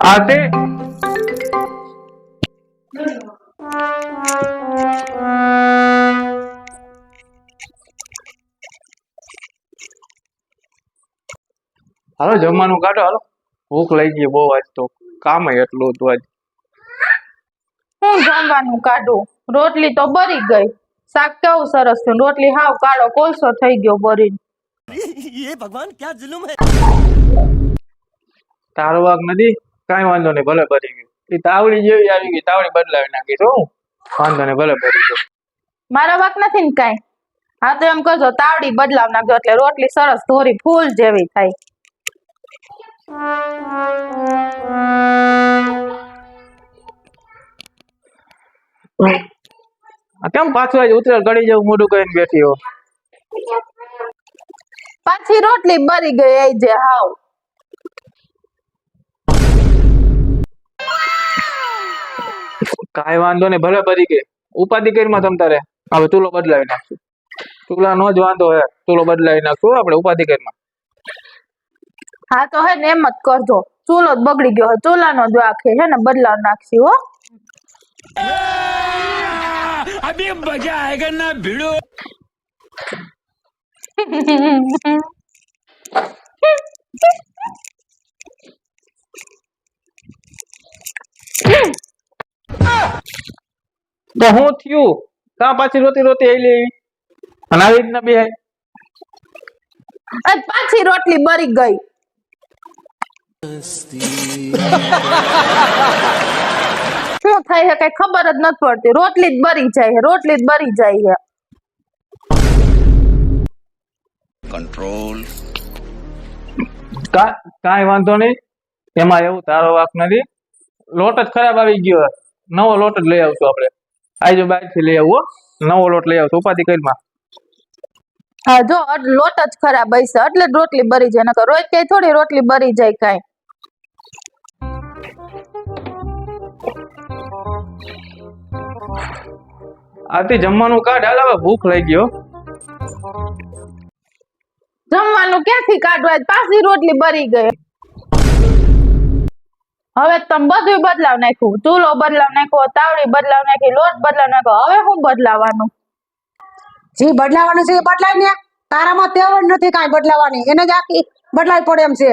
આતે હાલો જમવાનું કાઢો હાલો ભૂખ લાગી ગઈ બહુ આજ તો કામ એટલું હતું આજ હું જમવાનું કાઢું રોટલી તો બરી ગઈ શાક કેવું સરસ થયું રોટલી હાવ કાળો કોલસો થઈ ગયો બરીને ये भगवान क्या जुल्म है તારો વાગ નથી કાંઈ વાંધો નહીં ભલે ભરી ગયું એ તાવડી જેવી આવી ગઈ તાવડી બદલાવી નાખી છું વાંધો નહીં ભલે ભરી ગયો મારા વાક નથી ને કાંઈ હા તો એમ કહેજો તાવડી બદલાવ નાખજો એટલે રોટલી સરસ ધોરી ફૂલ જેવી થાય કેમ પાછું આજ ઉતરેલ ગળી જેવું મોઢું કરીને બેઠી હો પાછી રોટલી બરી ગઈ આઈ જે હાવ કાંઈ વાંધો નહીં ભલે ભરી ગઈ ઉપાધિ કરીમાં તમ તારે હવે ચૂલો બદલાવી નાખશું ચૂલાનો જ વાંધો હે ચૂલો બદલાવી નાખશું આપણે ઉપાધિ કરીમાં હા તો હે ને એમ જ કરજો ચૂલો જ બગડી ગયો હોય ચૂલાનો જ વાક હે ને બદલાવ નાખશી હો अभी मजा आएगा ना भिड़ो તો હું થયું કાં પાછી રોતી રોતી આવી લેવી અને આવી રીતના બે આજ પાછી રોટલી બરી ગઈ શું થાય છે કઈ ખબર જ નથી પડતી રોટલી જ બરી જાય છે રોટલી જ બરી જાય कंट्रोल છે કાંઈ વાંધો નહીં એમાં એવું તારો વાક નથી લોટ જ ખરાબ આવી ગયો નવો લોટ જ લઈ આવશું આપણે આજો બહારથી લઈ આવવો નવો લોટ લઈ આવશું ઉપાધિ કરીમાં હા જો લોટ જ ખરાબ હશે એટલે જ રોટલી બરી જાય નકર રોજ કઈ થોડી રોટલી બરી જાય કાંઈ આથી જમવાનું કાઢ હાલ હવે ભૂખ લાગી ગયો જમવાનું ક્યાંથી કાઢવા પાછી રોટલી બરી ગઈ હવે તમે બધું બદલાવ નાખ્યું ચૂલો બદલાવ નાખ્યો તાવડી બદલાવ નાખી લોટ બદલાવ નાખ્યો હવે શું બદલાવાનું જે બદલાવાનું છે એ બદલાય ને તારામાં તેવ જ નથી કાંઈ બદલાવાની એને જ આખી બદલાવી પડે એમ છે